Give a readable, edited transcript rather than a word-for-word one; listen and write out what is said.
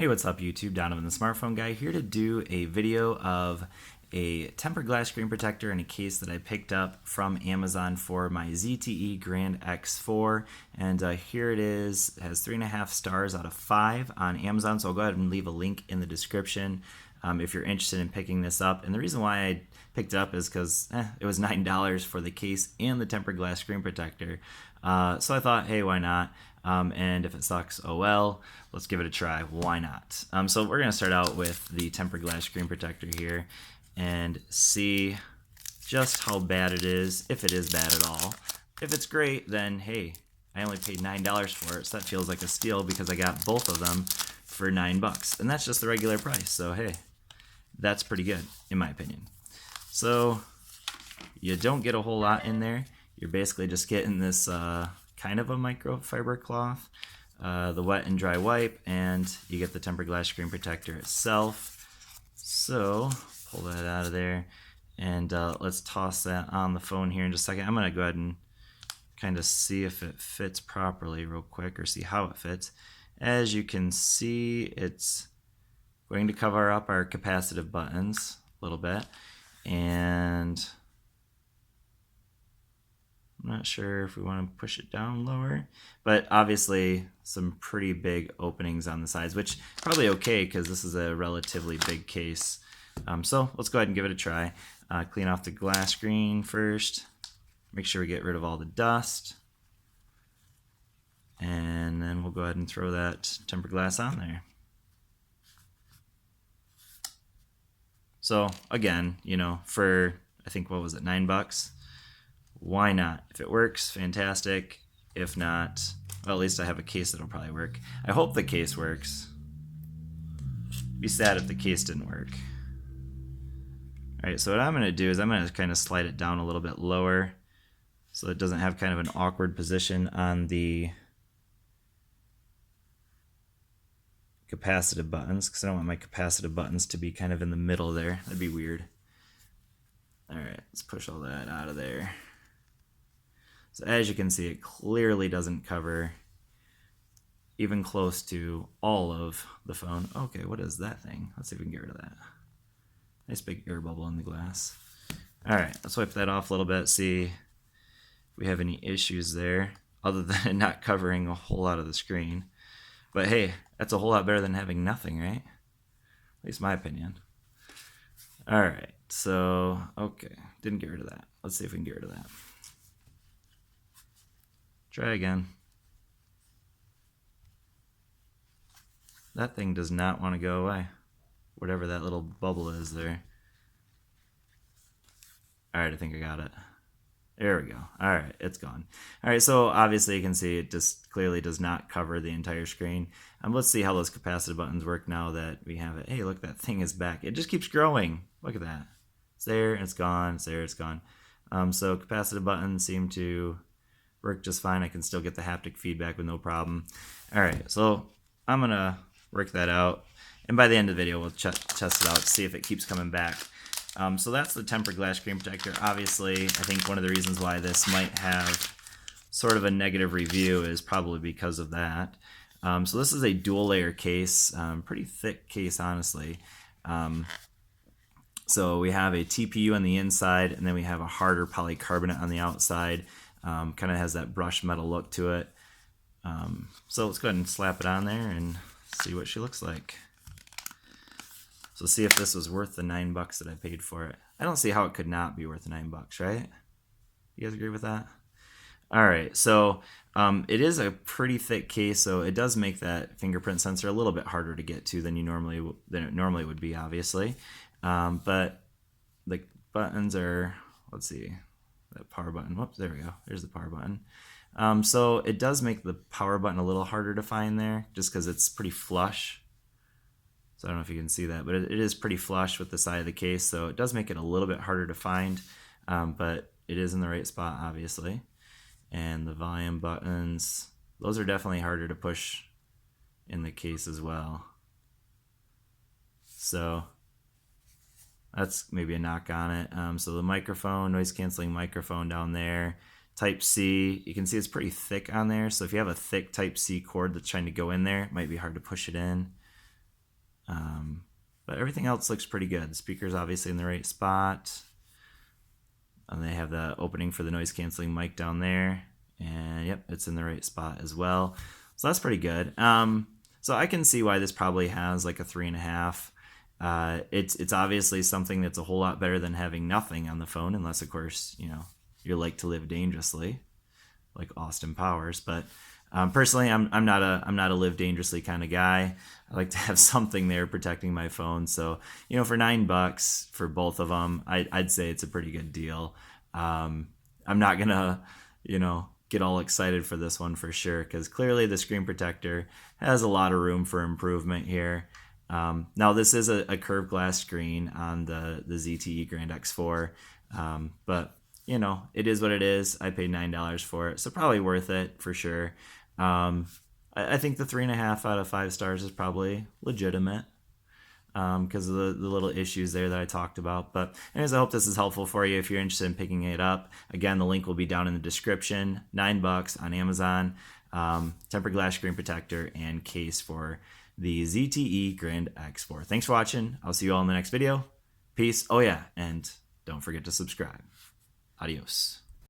Hey, what's up YouTube? Donovan the Smartphone Guy here to do a video of a tempered glass screen protector and a case that I picked up from Amazon for my ZTE Grand X4. And here it is. It has 3.5 stars out of 5 on Amazon, so I'll go ahead and leave a link in the description if you're interested in picking this up. And the reason why I picked it up is because it was $9 for the case and the tempered glass screen protector. So I thought, hey, why not? And if it sucks, oh well, let's give it a try. Why not? So we're going to start out with the tempered glass screen protector here and see just how bad it is, if it is bad at all. If it's great, then hey, I only paid $9 for it, so that feels like a steal because I got both of them for $9, and that's just the regular price. So hey, that's pretty good in my opinion. So you don't get a whole lot in there. You're basically just getting this kind of a microfiber cloth, the wet and dry wipe, and you get the tempered glass screen protector itself. So pull that out of there, and let's toss that on the phone here in just a second. I'm going to go ahead and kind of see if it fits properly real quick, or see how it fits. As you can see, it's going to cover up our capacitive buttons a little bit, and I'm not sure if we want to push it down lower, but obviously some pretty big openings on the sides, which probably okay because this is a relatively big case. So let's go ahead and give it a try. Clean off the glass screen first. Make sure we get rid of all the dust. And then we'll go ahead and throw that tempered glass on there. So again, you know, for I think, what was it, $9? Why not? If it works, fantastic. If not, well, at least I have a case that'll probably work. I hope the case works. Be sad if the case didn't work. Alright, so what I'm going to do is I'm going to kind of slide it down a little bit lower so it doesn't have kind of an awkward position on the capacitive buttons, because I don't want my capacitive buttons to be kind of in the middle there. That'd be weird. Alright, let's push all that out of there. So as you can see, it clearly doesn't cover even close to all of the phone. Okay, what is that thing? Let's see if we can get rid of that. Nice big air bubble in the glass. Alright, let's wipe that off a little bit, see if we have any issues there, other than not covering a whole lot of the screen. But hey, that's a whole lot better than having nothing, right? At least my opinion. Alright, so, okay, didn't get rid of that. Let's see if we can get rid of that. Try again. That thing does not want to go away. Whatever that little bubble is there. Alright, I think I got it. There we go. Alright, it's gone. Alright, so obviously you can see it just clearly does not cover the entire screen. Let's see how those capacitive buttons work now that we have it. Hey, look, that thing is back. It just keeps growing. Look at that. It's there, and it's gone. It's there, it's gone. So capacitive buttons seem to work just fine. I can still get the haptic feedback with no problem. Alright, so I'm going to work that out. And by the end of the video, we'll test it out, see if it keeps coming back. So that's the tempered glass screen protector. Obviously, I think one of the reasons why this might have sort of a negative review is probably because of that. So this is a dual layer case, pretty thick case, honestly. So we have a TPU on the inside, and then we have a harder polycarbonate on the outside. Kind of has that brushed metal look to it. So let's go ahead and slap it on there and see what she looks like. So see if this was worth the $9 that I paid for it. I don't see how it could not be worth the $9, right? You guys agree with that? Alright, so it is a pretty thick case, so it does make that fingerprint sensor a little bit harder to get to than it normally would be, obviously. But the buttons are, let's see, that power button. Whoops, there we go. There's the power button. So it does make the power button a little harder to find there, just because it's pretty flush. So I don't know if you can see that, but it is pretty flush with the side of the case, so it does make it a little bit harder to find, but it is in the right spot, obviously. And the volume buttons, those are definitely harder to push in the case as well. So that's maybe a knock on it. So the microphone, noise canceling microphone down there. Type-C, you can see it's pretty thick on there, so if you have a thick Type-C cord that's trying to go in there, it might be hard to push it in. But everything else looks pretty good. Speaker's obviously in the right spot. And they have the opening for the noise canceling mic down there. And yep, it's in the right spot as well. So that's pretty good. So I can see why this probably has like a 3.5. It's obviously something that's a whole lot better than having nothing on the phone, unless of course, you like to live dangerously, like Austin Powers. But personally, I'm not a live dangerously kind of guy. I like to have something there protecting my phone. So for $9 for both of them, I'd say it's a pretty good deal. I'm not gonna get all excited for this one for sure, because clearly the screen protector has a lot of room for improvement here. Now this is a curved glass screen on the ZTE Grand X4, but it is what it is. I paid $9 for it, so probably worth it for sure. I think the 3.5 out of 5 stars is probably legitimate, because of the little issues there that I talked about. But anyways, I hope this is helpful for you if you're interested in picking it up. Again, the link will be down in the description. $9 on Amazon. Tempered glass screen protector and case for the ZTE Grand X4. Thanks for watching. I'll see you all in the next video. Peace. Oh yeah, and don't forget to subscribe. Adios.